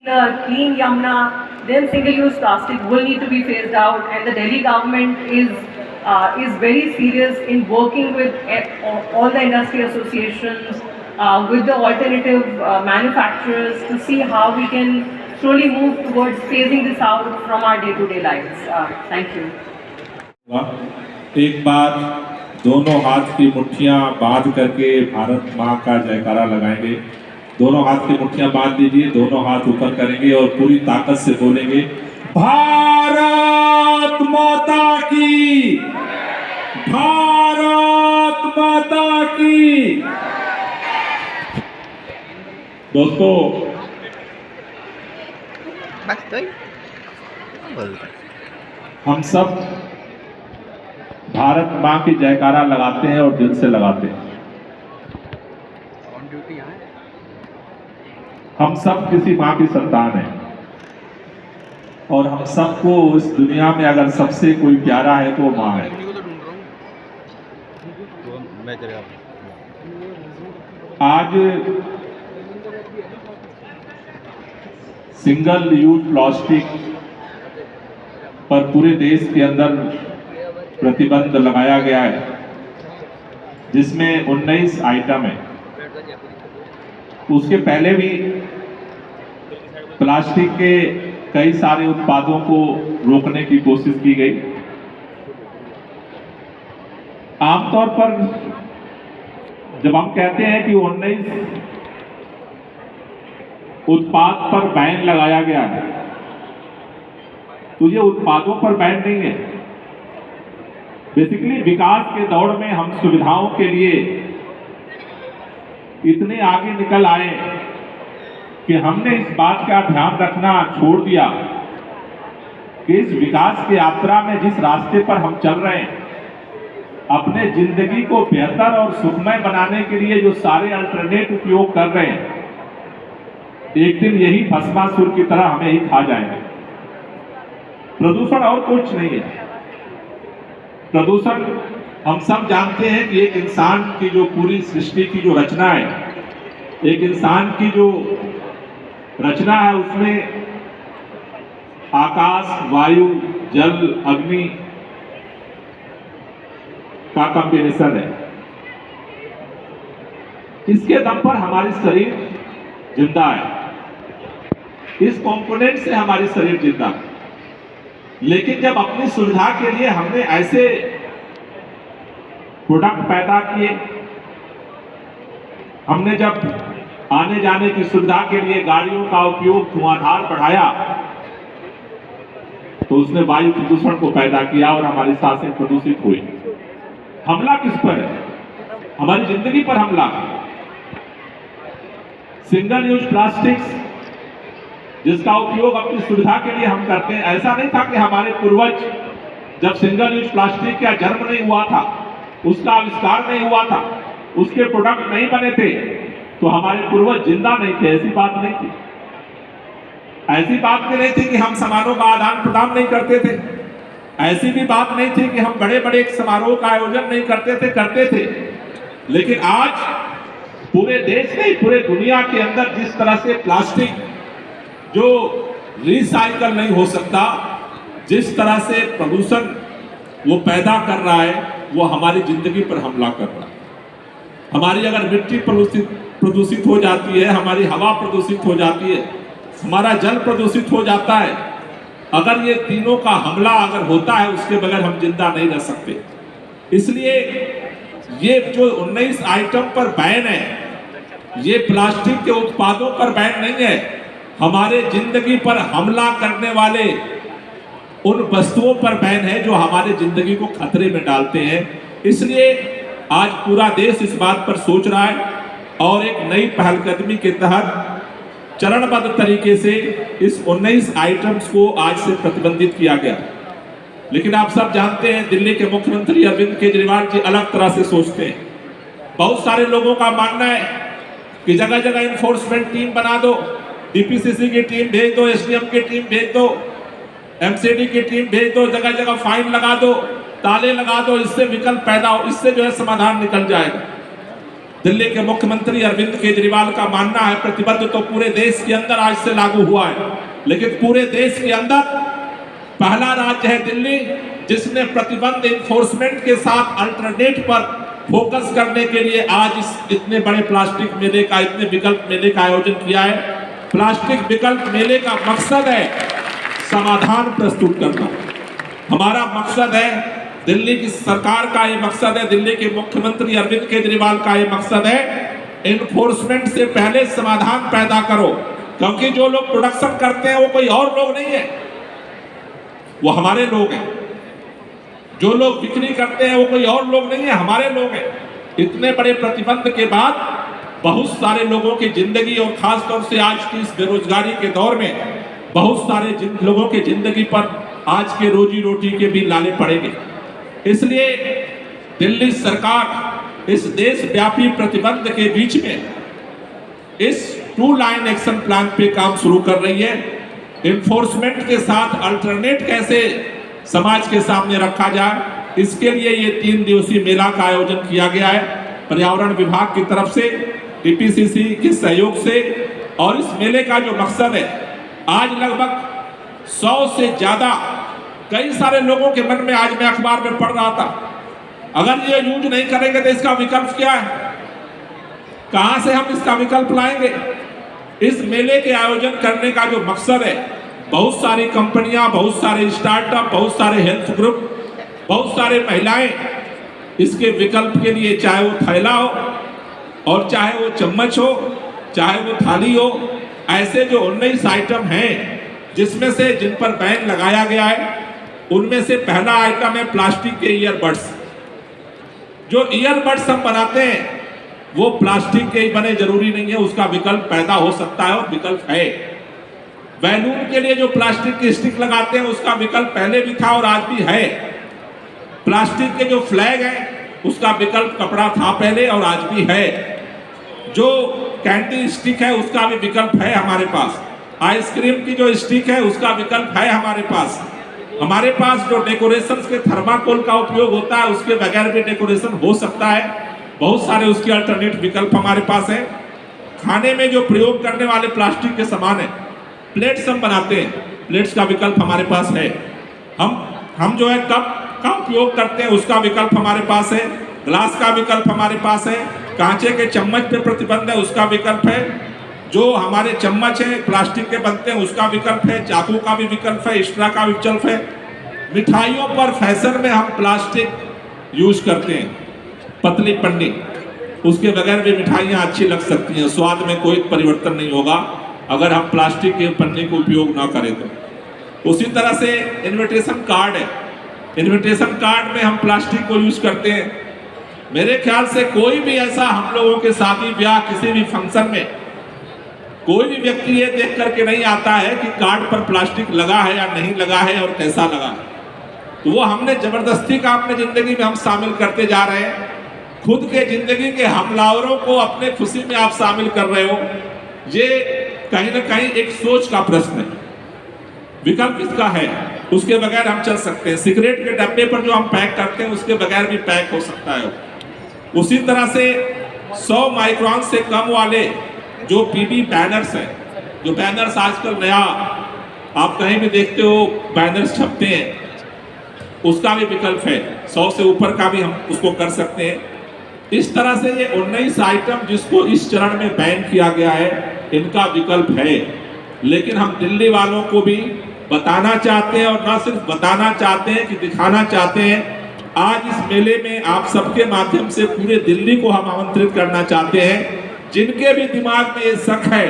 Clean Yamuna, then single-use plastic will need to be phased out, and the Delhi government is very serious in working with all the industry associations, with the alternative manufacturers to see how we can slowly move towards phasing this out from our day-to-day lives. Thank you. एक बार दोनों हाथ की मुट्ठियां बांध करके भारत माँ का जयकारा लगाएंगे। दोनों हाथ की मुट्ठियां बांध लीजिए, दोनों हाथ ऊपर करेंगे और पूरी ताकत से बोलेंगे, भारत माता की, भारत माता की। दोस्तों, हम सब भारत माँ की जयकारा लगाते हैं और दिल से लगाते हैं। हम सब किसी माँ की संतान हैं और हम सबको इस दुनिया में अगर सबसे कोई प्यारा है तो वो माँ है। आज सिंगल यूज प्लास्टिक पर पूरे देश के अंदर प्रतिबंध लगाया गया है, जिसमें 19 आइटम है। उसके पहले भी प्लास्टिक के कई सारे उत्पादों को रोकने की कोशिश की गई। आमतौर पर जब हम कहते हैं कि 19 उत्पाद पर बैन लगाया गया है, तो ये उत्पादों पर बैन नहीं है। बेसिकली विकास के दौर में हम सुविधाओं के लिए इतने आगे निकल आए कि हमने इस बात का ध्यान रखना छोड़ दिया कि इस विकास की यात्रा में जिस रास्ते पर हम चल रहे हैं, अपने जिंदगी को बेहतर और सुखमय बनाने के लिए जो सारे अल्टरनेट उपयोग कर रहे हैं, एक दिन यही भस्मासुर की तरह हमें ही खा जाएंगे। प्रदूषण और कुछ नहीं है। प्रदूषण हम सब जानते हैं कि एक इंसान की जो पूरी सृष्टि की जो रचना है, एक इंसान की जो रचना है, उसमें आकाश, वायु, जल, अग्नि का कॉम्बिनेशन है। इसके दम पर हमारी शरीर जिंदा है। इस कंपोनेंट से हमारी शरीर जिंदा है। लेकिन जब अपनी सुविधा के लिए हमने ऐसे प्रोडक्ट पैदा किए, हमने जब आने जाने की सुविधा के लिए गाड़ियों का उपयोग धुआंधार बढ़ाया, तो उसने वायु प्रदूषण को पैदा किया और हमारी सांसें प्रदूषित हुई। हमला किस पर है? हमारी जिंदगी पर हमला। सिंगल यूज प्लास्टिक्स जिसका उपयोग अपनी सुविधा के लिए हम करते हैं, ऐसा नहीं था कि हमारे पूर्वज जब सिंगल यूज प्लास्टिक का जन्म नहीं हुआ था, उसका आविष्कार नहीं हुआ था, उसके प्रोडक्ट नहीं बने थे, तो हमारे पूर्वज जिंदा नहीं थे। ऐसी बात नहीं थी। ऐसी बात भी नहीं थी कि हम समारोह का आदान प्रदान नहीं करते थे। ऐसी भी बात नहीं थी कि हम बड़े बड़े समारोह का आयोजन नहीं करते थे, करते थे। लेकिन आज पूरे देश में, पूरे दुनिया के अंदर जिस तरह से प्लास्टिक जो रिसाइकल नहीं हो सकता, जिस तरह से प्रदूषण वो पैदा कर रहा है, वो हमारी जिंदगी पर हमला कर रहा है। हमारी अगर मिट्टी प्रदूषित हो जाती है, हमारी हवा प्रदूषित हो जाती है, हमारा जल प्रदूषित हो जाता है, अगर ये तीनों का हमला अगर होता है, उसके बगैर हम जिंदा नहीं रह सकते। इसलिए ये जो 19 आइटम पर बैन है, ये प्लास्टिक के उत्पादों पर बैन नहीं है, हमारे जिंदगी पर हमला करने वाले उन वस्तुओं पर बैन है जो हमारे जिंदगी को खतरे में डालते हैं। इसलिए आज पूरा देश इस बात पर सोच रहा है और एक नई पहलकदमी के तहत चरणबद्ध तरीके से इस 19 आइटम्स को आज से प्रतिबंधित किया गया। लेकिन आप सब जानते हैं, दिल्ली के मुख्यमंत्री अरविंद केजरीवाल जी अलग तरह से सोचते हैं। बहुत सारे लोगों का मानना है कि जगह जगह इन्फोर्समेंट टीम बना दो, डीपीसीसी की टीम भेज दो, एसडीएम की टीम भेज दो, एमसीडी की टीम भेज दो, जगह जगह फाइन लगा दो, ताले लगा दो, इससे विकल्प पैदा हो, इससे जो है समाधान निकल जाएगा। दिल्ली के मुख्यमंत्री अरविंद केजरीवाल का मानना है प्रतिबंध तो पूरे देश के अंदर आज से लागू हुआ है, लेकिन पूरे देश के अंदर पहला राज्य है दिल्ली जिसने प्रतिबंध इन्फोर्समेंट के साथ अल्टरनेट पर फोकस करने के लिए आज इस इतने बड़े प्लास्टिक मेले का, इतने विकल्प मेले का आयोजन किया है। प्लास्टिक विकल्प मेले का मकसद है समाधान प्रस्तुत करना। हमारा मकसद है, दिल्ली की सरकार का ये मकसद है, दिल्ली के मुख्यमंत्री अरविंद केजरीवाल का ये मकसद है, इन्फोर्समेंट से पहले समाधान पैदा करो, क्योंकि जो लोग प्रोडक्शन करते हैं वो कोई और लोग नहीं है, वो हमारे लोग हैं। जो लोग बिक्री करते हैं वो कोई और लोग नहीं है, हमारे लोग हैं। इतने बड़े प्रतिबंध के बाद बहुत सारे लोगों की जिंदगी और खासतौर से आज की इस बेरोजगारी के दौर में बहुत सारे लोगों की जिंदगी पर आज के रोजी रोटी के भी लाले पड़ेंगे। इसलिए दिल्ली सरकार इस देशव्यापी प्रतिबंध के बीच में इस 2 लाइन एक्शन प्लान पे काम शुरू कर रही है। इन्फोर्समेंट के साथ अल्टरनेट कैसे समाज के सामने रखा जाए, इसके लिए ये 3 दिवसीय मेला का आयोजन किया गया है पर्यावरण विभाग की तरफ से, टीपीसीसी के सहयोग से। और इस मेले का जो मकसद है, आज लगभग 100 से ज्यादा कई सारे लोगों के मन में, आज मैं अखबार में पढ़ रहा था, अगर ये यूज नहीं करेंगे तो इसका विकल्प क्या है, कहां से हम इसका विकल्प लाएंगे। इस मेले के आयोजन करने का जो मकसद है, बहुत सारी कंपनियां, बहुत सारे स्टार्टअप, बहुत सारे हेल्थ ग्रुप, बहुत सारे महिलाएं इसके विकल्प के लिए, चाहे वो थैला हो और चाहे वो चम्मच हो, चाहे वो थाली हो, ऐसे जो 19 आइटम हैं जिसमें से जिन पर बैन लगाया गया है, उनमें से पहला आइटम है प्लास्टिक के ईयरबड्स। जो ईयरबड्स हम बनाते हैं वो प्लास्टिक के ही बने जरूरी नहीं है, उसका विकल्प पैदा हो सकता है और विकल्प है। बैलून के लिए जो प्लास्टिक की स्टिक लगाते हैं उसका विकल्प पहले भी था और आज भी है। प्लास्टिक के जो फ्लैग है उसका विकल्प कपड़ा था पहले और आज भी है। जो कैंडी स्टिक है उसका भी विकल्प है हमारे पास। आइसक्रीम की जो स्टिक है उसका विकल्प है हमारे पास। हमारे पास जो डेकोरेशन के थर्माकोल का उपयोग होता है उसके बगैर भी डेकोरेशन हो सकता है। बहुत सारे उसके अल्टरनेट विकल्प हमारे पास है। खाने में जो प्रयोग करने वाले प्लास्टिक के सामान है, प्लेट्स हम बनाते हैं, प्लेट्स का विकल्प हमारे पास है। हम जो है कप का उपयोग करते हैं उसका विकल्प हमारे पास है। ग्लास का विकल्प हमारे पास है। कांचे के चम्मच पे प्रतिबंध है, उसका विकल्प है। जो हमारे चम्मच हैं प्लास्टिक के बनते हैं उसका विकल्प है। चाकू का भी विकल्प है, स्ट्रा का विकल्प है। मिठाइयों पर फैशन में हम प्लास्टिक यूज करते हैं, पतली पन्नी, उसके बगैर भी मिठाइयाँ अच्छी लग सकती हैं, स्वाद में कोई परिवर्तन नहीं होगा अगर हम प्लास्टिक के पन्नी को उपयोग ना करें तो। उसी तरह से इनविटेशन कार्ड है, इनविटेशन कार्ड में हम प्लास्टिक को यूज करते हैं। मेरे ख्याल से कोई भी ऐसा हम लोगों के शादी ब्याह किसी भी फंक्शन में कोई भी व्यक्ति ये देख करके नहीं आता है कि कार्ड पर प्लास्टिक लगा है या नहीं लगा है और कैसा लगा है। तो वो हमने जबरदस्ती का अपने जिंदगी में हम शामिल करते जा रहे हैं। खुद के जिंदगी के हमलावरों को अपने खुशी में आप शामिल कर रहे हो। ये कहीं ना कहीं एक सोच का प्रश्न है। विकल्प इसका है, उसके बगैर हम चल सकते हैं। सिगरेट के डब्बे पर जो हम पैक करते हैं उसके बगैर भी पैक हो सकता है। उसी तरह से 100 माइक्रोन से कम वाले जो पीबी बैनर्स हैं, जो बैनर्स आजकल नया आप कहीं भी देखते हो बैनर्स छपते हैं, उसका भी विकल्प है। 100 से ऊपर का भी हम उसको कर सकते हैं। इस तरह से ये 19 आइटम जिसको इस चरण में बैन किया गया है, इनका विकल्प है। लेकिन हम दिल्ली वालों को भी बताना चाहते हैं, और ना सिर्फ बताना चाहते हैं कि दिखाना चाहते हैं। आज इस मेले में आप सबके माध्यम से पूरे दिल्ली को हम आमंत्रित करना चाहते हैं, जिनके भी दिमाग में ये शक है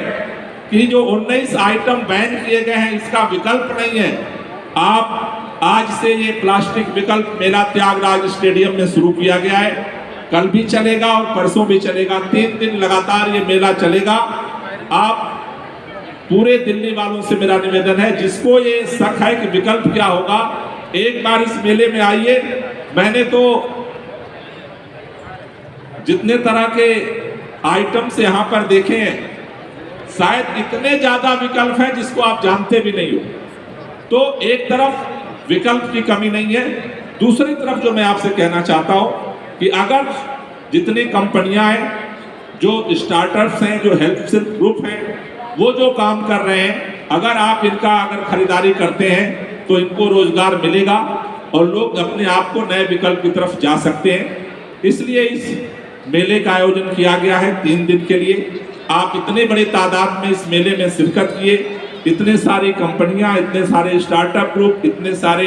कि जो 19 आइटम बैन किए गए हैं इसका विकल्प नहीं है। आप आज से ये प्लास्टिक विकल्प मेला त्यागराज स्टेडियम में शुरू किया गया है। कल भी चलेगा और परसों भी चलेगा। 3 दिन लगातार ये मेला चलेगा। आप पूरे दिल्ली वालों से मेरा निवेदन है, जिसको ये शक है कि विकल्प क्या होगा, एक बार इस मेले में आइए। मैंने तो जितने तरह के आइटम्स यहाँ पर देखे हैं, शायद इतने ज्यादा विकल्प हैं जिसको आप जानते भी नहीं हो। तो एक तरफ विकल्प की कमी नहीं है, दूसरी तरफ जो मैं आपसे कहना चाहता हूं कि अगर जितनी कंपनियां हैं जो स्टार्टअप्स हैं, जो हेल्प सेल्फ ग्रुप हैं, वो जो काम कर रहे हैं, अगर आप इनका खरीदारी करते हैं तो इनको रोजगार मिलेगा और लोग अपने आप को नए विकल्प की तरफ जा सकते हैं। इसलिए इस मेले का आयोजन किया गया है 3 दिन के लिए। आप इतने बड़े तादाद में इस मेले में शिरकत किए, इतने सारी कंपनियां, इतने सारे स्टार्टअप ग्रुप, इतने सारे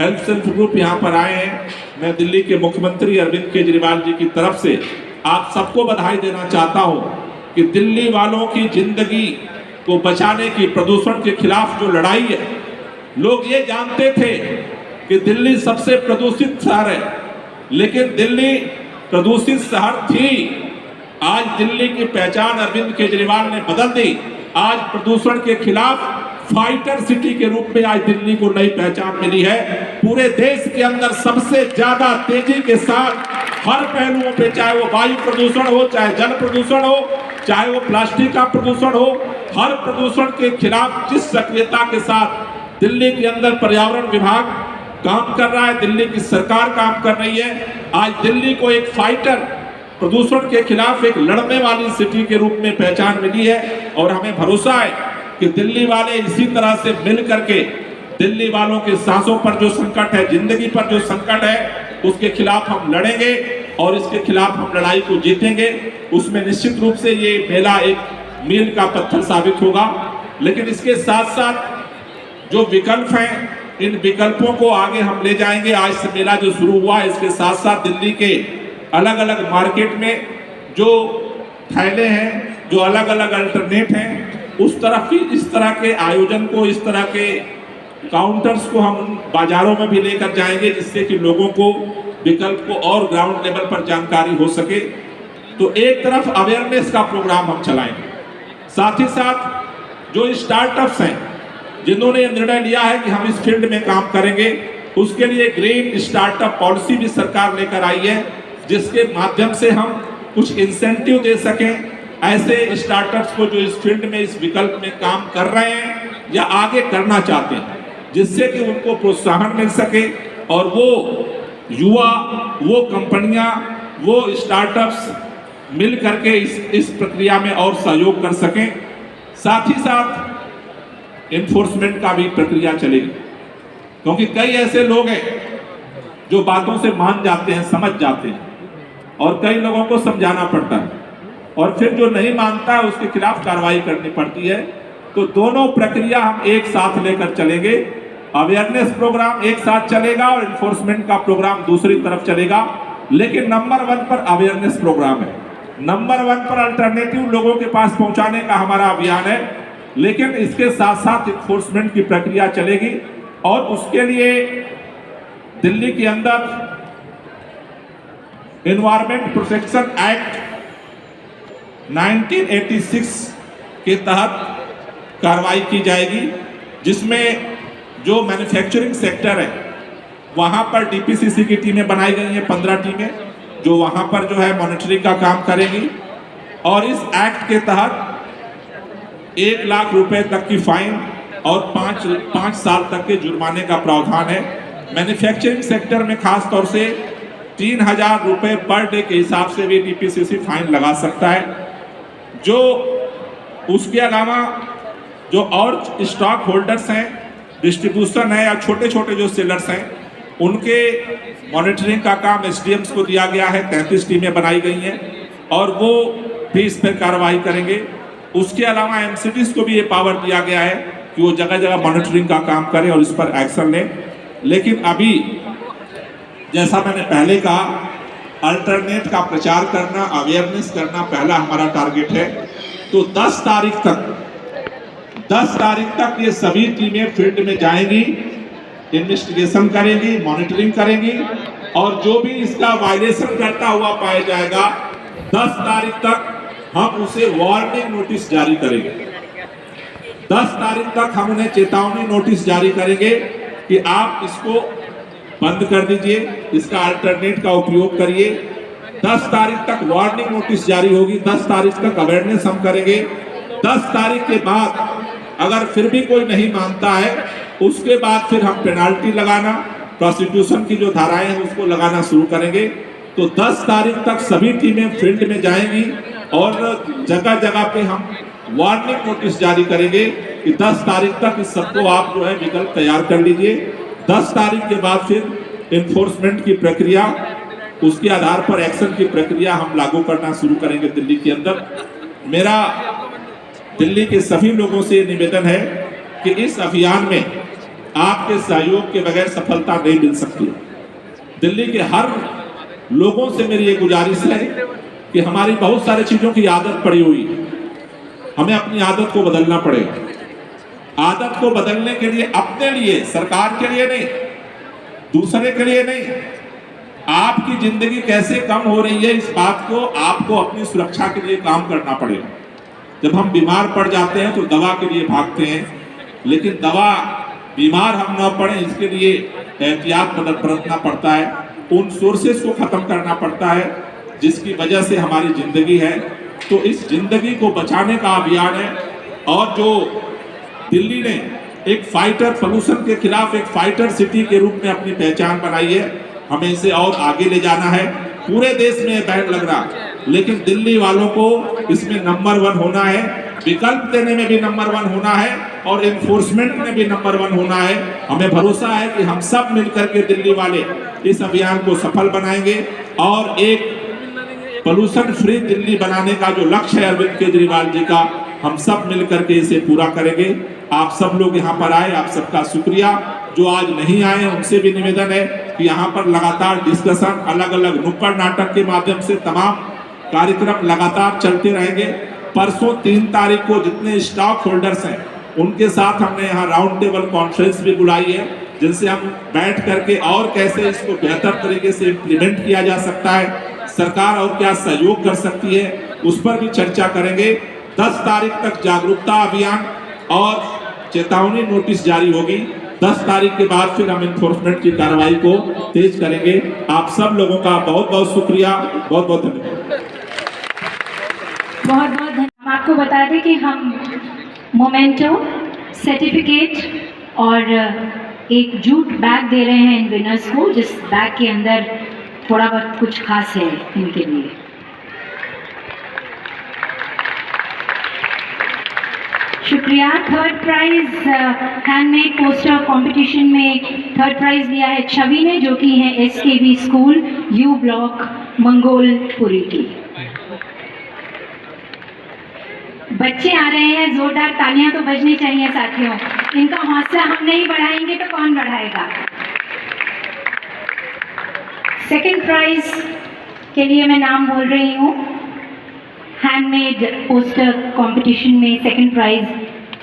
हेल्प सेल्फ ग्रुप यहाँ पर आए हैं। मैं दिल्ली के मुख्यमंत्री अरविंद केजरीवाल जी की तरफ से आप सबको बधाई देना चाहता हूँ कि दिल्ली वालों की जिंदगी को बचाने की, प्रदूषण के खिलाफ जो लड़ाई है, लोग ये जानते थे कि दिल्ली सबसे प्रदूषित शहर है, लेकिन दिल्ली प्रदूषित शहर थी। आज दिल्ली की पहचान अरविंद केजरीवाल ने बदल दी। आज प्रदूषण के खिलाफ फाइटर सिटी के रूप में आज दिल्ली को नई पहचान मिली है। पूरे देश के अंदर सबसे ज्यादा तेजी के साथ हर पहलुओं पे, चाहे वो वायु प्रदूषण हो, चाहे जल प्रदूषण हो, चाहे वो प्लास्टिक का प्रदूषण हो, हर प्रदूषण के खिलाफ जिस सक्रियता के साथ दिल्ली के अंदर पर्यावरण विभाग काम कर रहा है, दिल्ली की सरकार काम कर रही है, आज दिल्ली को एक फाइटर, प्रदूषण के खिलाफ एक लड़ने वाली सिटी के रूप में पहचान मिली है। और हमें भरोसा है कि दिल्ली वाले इसी तरह से मिल करके दिल्ली वालों के सांसों पर जो संकट है, जिंदगी पर जो संकट है, उसके खिलाफ हम लड़ेंगे और इसके खिलाफ हम लड़ाई को जीतेंगे। उसमें निश्चित रूप से ये मेला एक मील का पत्थर साबित होगा। लेकिन इसके साथ साथ जो विकल्प हैं, इन विकल्पों को आगे हम ले जाएंगे। आज से मेला जो शुरू हुआ है, इसके साथ साथ दिल्ली के अलग अलग मार्केट में जो थैले हैं, जो अलग अलग अल्टरनेट हैं, उस तरफ की इस तरह के आयोजन को, इस तरह के काउंटर्स को हम बाजारों में भी लेकर जाएंगे, जिससे कि लोगों को विकल्प को और ग्राउंड लेवल पर जानकारी हो सके। तो एक तरफ अवेयरनेस का प्रोग्राम हम चलाएंगे, साथ ही साथ जो स्टार्टअप्स हैं, जिन्होंने ये निर्णय लिया है कि हम इस फील्ड में काम करेंगे, उसके लिए ग्रीन स्टार्टअप पॉलिसी भी सरकार लेकर आई है, जिसके माध्यम से हम कुछ इंसेंटिव दे सकें ऐसे स्टार्टअप्स को जो इस फील्ड में, इस विकल्प में काम कर रहे हैं या आगे करना चाहते हैं, जिससे कि उनको प्रोत्साहन मिल सके और वो युवा, वो कंपनियां, वो स्टार्टअप्स मिल करके इस प्रक्रिया में और सहयोग कर सकें। साथ ही साथ इन्फोर्समेंट का भी प्रक्रिया चलेगी, क्योंकि कई ऐसे लोग हैं जो बातों से मान जाते हैं, समझ जाते हैं, और कई लोगों को समझाना पड़ता है, और फिर जो नहीं मानता है उसके खिलाफ कार्रवाई करनी पड़ती है। तो दोनों प्रक्रिया हम एक साथ लेकर चलेंगे। अवेयरनेस प्रोग्राम एक साथ चलेगा और इन्फोर्समेंट का प्रोग्राम दूसरी तरफ चलेगा। लेकिन नंबर 1 पर अवेयरनेस प्रोग्राम है, नंबर 1 पर अल्टरनेटिव लोगों के पास पहुंचाने का हमारा अभियान है। लेकिन इसके साथ साथ इन्फोर्समेंट की प्रक्रिया चलेगी और उसके लिए दिल्ली के अंदर एनवायरमेंट प्रोटेक्शन एक्ट 1986 के तहत कार्रवाई की जाएगी, जिसमें जो मैन्युफैक्चरिंग सेक्टर है वहाँ पर डीपीसीसी की टीमें बनाई गई हैं, 15 टीमें, जो वहाँ पर जो है मॉनिटरिंग का काम करेंगी। और इस एक्ट के तहत 1 लाख रुपए तक की फाइन और 5 साल तक के जुर्माने का प्रावधान है। मैन्युफैक्चरिंग सेक्टर में खास तौर से 3000 रुपए पर डे के हिसाब से भी डीपीसीसी फाइन लगा सकता है। जो उसके अलावा जो और स्टॉक होल्डर्स हैं, डिस्ट्रीब्यूशन है या छोटे छोटे जो सेलर्स हैं, उनके मॉनिटरिंग का काम एसडीएम्स को दिया गया है। 33 टीमें बनाई गई हैं और वो भी इस पर कार्रवाई करेंगे। उसके अलावा एमसीडीज को भी ये पावर दिया गया है कि वो जगह जगह मॉनिटरिंग का काम करें और इस पर एक्शन लें। लेकिन अभी जैसा मैंने पहले कहा, अल्टरनेट का प्रचार करना, अवेयरनेस करना पहला हमारा टारगेट है। तो 10 तारीख तक ये सभी टीमें फील्ड में जाएंगी, इन्वेस्टिगेशन करेंगी, मॉनिटरिंग करेंगी, और जो भी इसका वायलेशन करता हुआ पाया जाएगा 10 तारीख तक हम उसे वार्निंग नोटिस जारी करेंगे। 10 तारीख तक हम उन्हें चेतावनी नोटिस जारी करेंगे कि आप इसको बंद कर दीजिए, इसका अल्टरनेट का उपयोग करिए। 10 तारीख तक वार्निंग नोटिस जारी होगी, 10 तारीख तक अवेयरनेस हम करेंगे। 10 तारीख के बाद अगर फिर भी कोई नहीं मानता है, उसके बाद फिर हम पेनाल्टी लगाना, प्रोसिक्यूशन की जो धाराएं हैं उसको लगाना शुरू करेंगे। तो 10 तारीख तक सभी टीमें फील्ड में जाएंगी और जगह जगह पे हम वार्निंग नोटिस जारी करेंगे कि 10 तारीख तक इस सबको आप जो है विकल्प तैयार कर लीजिए। 10 तारीख के बाद फिर इन्फोर्समेंट की प्रक्रिया, उसके आधार पर एक्शन की प्रक्रिया हम लागू करना शुरू करेंगे दिल्ली के अंदर। मेरा दिल्ली के सभी लोगों से निवेदन है कि इस अभियान में आपके सहयोग के बगैर सफलता नहीं मिल सकती। दिल्ली के हर लोगों से मेरी ये गुजारिश है कि हमारी बहुत सारी चीजों की आदत पड़ी हुई है, हमें अपनी आदत को बदलना पड़ेगा। आदत को बदलने के लिए अपने लिए, सरकार के लिए नहीं, दूसरे के लिए नहीं, आपकी जिंदगी कैसे कम हो रही है इस बात को आपको अपनी सुरक्षा के लिए काम करना पड़ेगा। जब हम बीमार पड़ जाते हैं तो दवा के लिए भागते हैं, लेकिन दवा बीमार हम न पड़े इसके लिए एहतियात बरतना पड़ता है, उन सोर्सेस को खत्म करना पड़ता है जिसकी वजह से हमारी जिंदगी है। तो इस जिंदगी को बचाने का अभियान है। और जो दिल्ली ने एक फाइटर, पोल्यूशन के खिलाफ एक फाइटर सिटी के रूप में अपनी पहचान बनाई है, हमें इसे और आगे ले जाना है। पूरे देश में बैन लग रहा, लेकिन दिल्ली वालों को इसमें नंबर 1 होना है, विकल्प देने में भी नंबर 1 होना है और एनफोर्समेंट में भी नंबर 1 होना है। हमें भरोसा है कि हम सब मिलकर के दिल्ली वाले इस अभियान को सफल बनाएंगे और एक पोल्यूशन फ्री दिल्ली बनाने का जो लक्ष्य है अरविंद केजरीवाल जी का, हम सब मिलकर के इसे पूरा करेंगे। आप सब लोग यहाँ पर आए, आप सबका शुक्रिया। जो आज नहीं आए उनसे भी निवेदन है कि यहाँ पर लगातार डिस्कशन, अलग अलग नुक्कड़ नाटक के माध्यम से तमाम कार्यक्रम लगातार चलते रहेंगे। परसों 3 तारीख को जितने स्टॉक होल्डर्स हैं उनके साथ हमने यहाँ राउंड टेबल कॉन्फ्रेंस भी बुलाई है, जिनसे हम बैठ करके और कैसे इसको बेहतर तरीके से इम्प्लीमेंट किया जा सकता है, सरकार और क्या सहयोग कर सकती है, उस पर भी चर्चा करेंगे। 10 तारीख तक जागरूकता अभियान और चेतावनी नोटिस जारी होगी। 10 तारीख के बाद फिर हम इन्फोर्समेंट की कार्रवाई को तेज करेंगे। आप सब लोगों का बहुत बहुत शुक्रिया, बहुत बहुत धन्यवाद। बहुत बहुत धन्यवाद। हम आपको बता दें कि हम मोमेंटो, सर्टिफिकेट और एक जूट बैग दे रहे हैं इन विनर्स को, जिस बैग के अंदर थोड़ा बहुत कुछ खास है इनके लिए। शुक्रिया। Third prize handmade poster competition में थर्ड प्राइज लिया है छवि ने, जो कि है SKV school U block Mangolpuri की। बच्चे आ रहे हैं, जोरदार तालियां तो बजनी चाहिए साथियों। इनका हौसला हम नहीं बढ़ाएंगे तो कौन बढ़ाएगा। सेकंड प्राइज के लिए मैं नाम बोल रही हूँ। हैंडमेड पोस्टर कंपटीशन में सेकंड प्राइज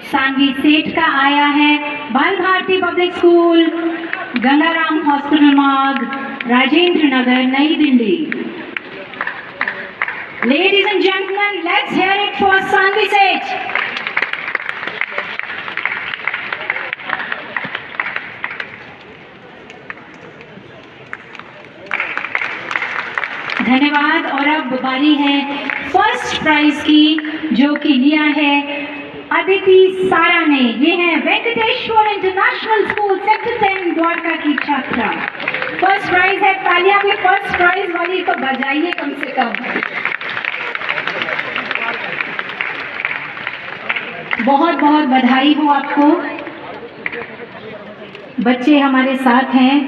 सानवी सेठ का आया है, Bal Bharati public school, Gangaram hospital Marg, Rajendra नगर, नई Delhi. Ladies and gentlemen, let's hear it for Sanvi Seth. धन्यवाद। और अब बारी है फर्स्ट प्राइज की, जो कि लिया है अदिति सारा ने। ये है Venkateshwar international school sector 10 Dwarka की छात्रा। फर्स्ट प्राइज है, तालियां भी फर्स्ट प्राइज वाली तो बजाइए कम से कम। बहुत बहुत बधाई हो आपको। बच्चे हमारे साथ हैं।